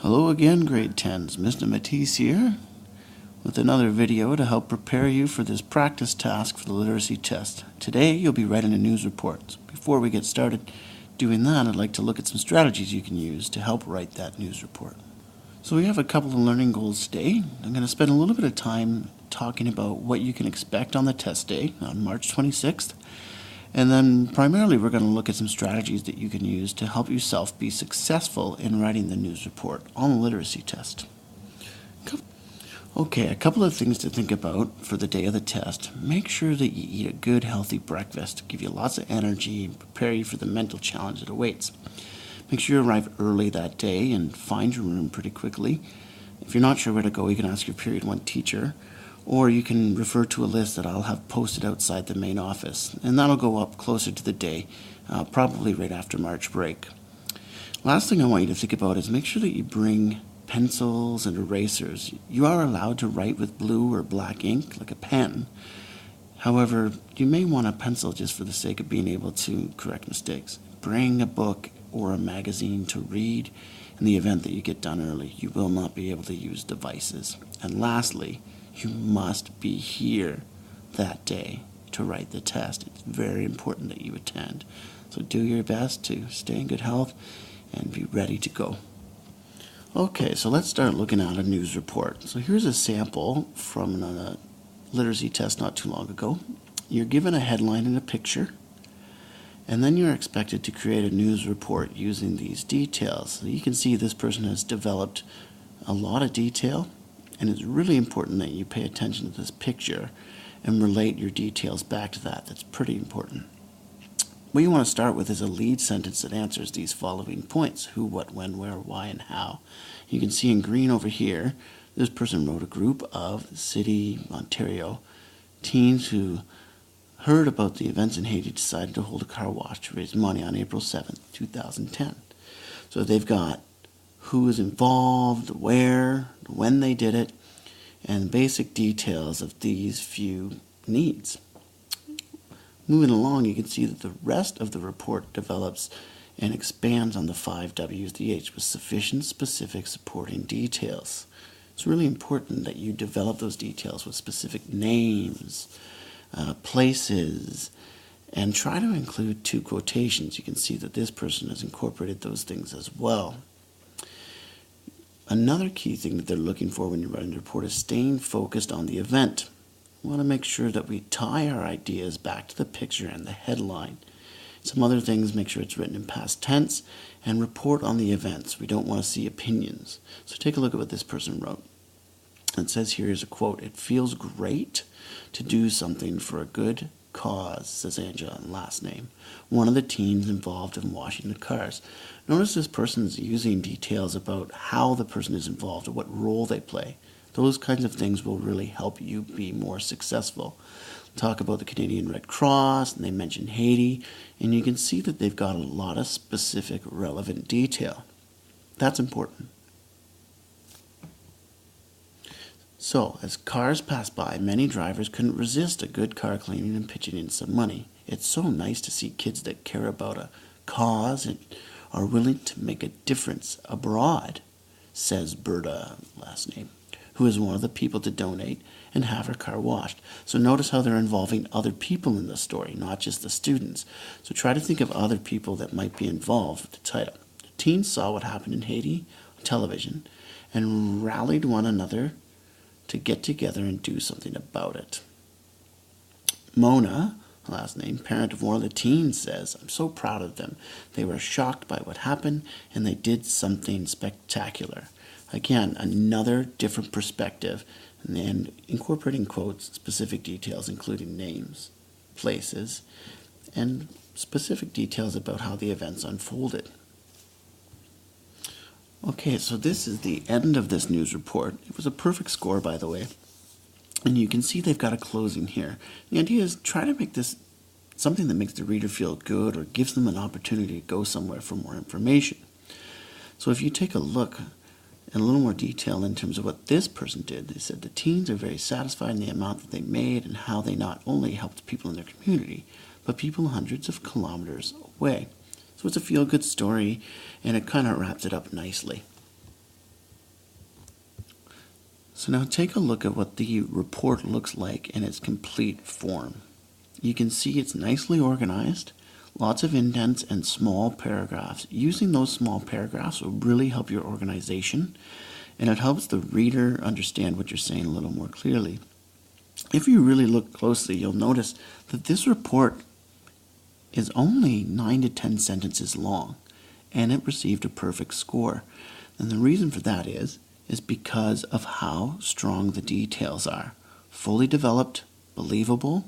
Hello again, grade 10s. Mr. Matisse here with another video to help prepare you for this practice task for the literacy test. Today you'll be writing a news report. Before we get started doing that, I'd like to look at some strategies you can use to help write that news report. So we have a couple of learning goals today. I'm going to spend a little bit of time talking about what you can expect on the test day on March 26th. And then primarily we're going to look at some strategies that you can use to help yourself be successful in writing the news report on the literacy test. Okay, a couple of things to think about for the day of the test. Make sure that you eat a good, healthy breakfast to give you lots of energy and prepare you for the mental challenge that awaits. Make sure you arrive early that day and find your room pretty quickly. If you're not sure where to go, you can ask your Period 1 teacher, or you can refer to a list that I'll have posted outside the main office, and that'll go up closer to the day, probably right after March break. Last thing I want you to think about is make sure that you bring pencils and erasers. You are allowed to write with blue or black ink, like a pen. However, you may want a pencil just for the sake of being able to correct mistakes. Bring a book or a magazine to read in the event that you get done early. You will not be able to use devices. And lastly, you must be here that day to write the test. It's very important that you attend. So do your best to stay in good health and be ready to go. Okay, so let's start looking at a news report. So here's a sample from a literacy test not too long ago. You're given a headline and a picture, and then you're expected to create a news report using these details. So you can see this person has developed a lot of detail, and it's really important that you pay attention to this picture and relate your details back to that. That's pretty important. What you want to start with is a lead sentence that answers these following points: who, what, when, where, why, and how. You can see in green over here, this person wrote a group of City, Ontario teens who heard about the events in Haiti decided to hold a car wash to raise money on April 7th, 2010. So they've got who is involved, where, when they did it, and basic details of these few needs. Moving along, you can see that the rest of the report develops and expands on the 5 W's, the H, with sufficient specific supporting details. It's really important that you develop those details with specific names, places, and try to include 2 quotations. You can see that this person has incorporated those things as well. Another key thing that they're looking for when you're writing the report is staying focused on the event. We want to make sure that we tie our ideas back to the picture and the headline. Some other things, make sure it's written in past tense, and report on the events. We don't want to see opinions. So take a look at what this person wrote. It says here is a quote: "It feels great to do something for a good cause," says Angela, last name, one of the teens involved in washing the cars. Notice this person is using details about how the person is involved or what role they play. Those kinds of things will really help you be more successful. Talk about the Canadian Red Cross, and they mention Haiti, and you can see that they've got a lot of specific relevant detail. That's important. So, as cars passed by, many drivers couldn't resist a good car cleaning and pitching in some money. It's so nice to see kids that care about a cause and are willing to make a difference abroad, says Berta, last name, who is one of the people to donate and have her car washed. So notice how they're involving other people in the story, not just the students. So try to think of other people that might be involved with the title. The teens saw what happened in Haiti on television and rallied one another to get together and do something about it. Mona, last name, parent of one of the teens, says, "I'm so proud of them. They were shocked by what happened and they did something spectacular." Again, another different perspective, and then incorporating quotes, specific details, including names, places, and specific details about how the events unfolded. Okay, so this is the end of this news report. It was a perfect score, by the way. And you can see they've got a closing here. The idea is try to make this something that makes the reader feel good or gives them an opportunity to go somewhere for more information. So if you take a look in a little more detail in terms of what this person did, they said the teens are very satisfied in the amount that they made and how they not only helped people in their community, but people hundreds of kilometers away. So it's a feel-good story, and it kind of wraps it up nicely. So now take a look at what the report looks like in its complete form. You can see it's nicely organized, lots of indents and small paragraphs. Using those small paragraphs will really help your organization, and it helps the reader understand what you're saying a little more clearly. If you really look closely, you'll notice that this report is only 9 to 10 sentences long, and it received a perfect score. And the reason for that is because of how strong the details are. Fully developed, believable,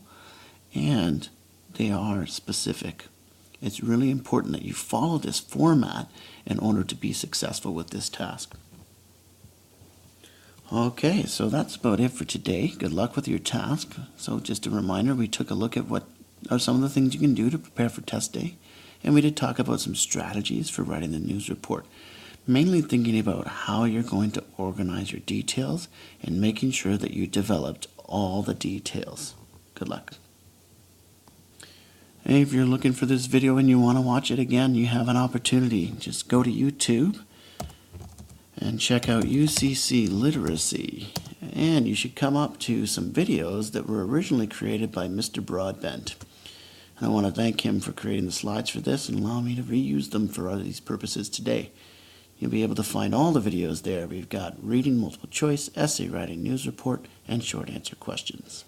and they are specific. It's really important that you follow this format in order to be successful with this task. Okay, so that's about it for today. Good luck with your task. So just a reminder, we took a look at what are some of the things you can do to prepare for test day, and we did talk about some strategies for writing the news report. Mainly thinking about how you're going to organize your details and making sure that you developed all the details. Good luck. Hey, if you're looking for this video and you want to watch it again, you have an opportunity. Just go to YouTube and check out UCC Literacy. And you should come up to some videos that were originally created by Mr. Broadbent. And I want to thank him for creating the slides for this and allow me to reuse them for these purposes today. You'll be able to find all the videos there. We've got reading, multiple choice, essay writing, news report, and short answer questions.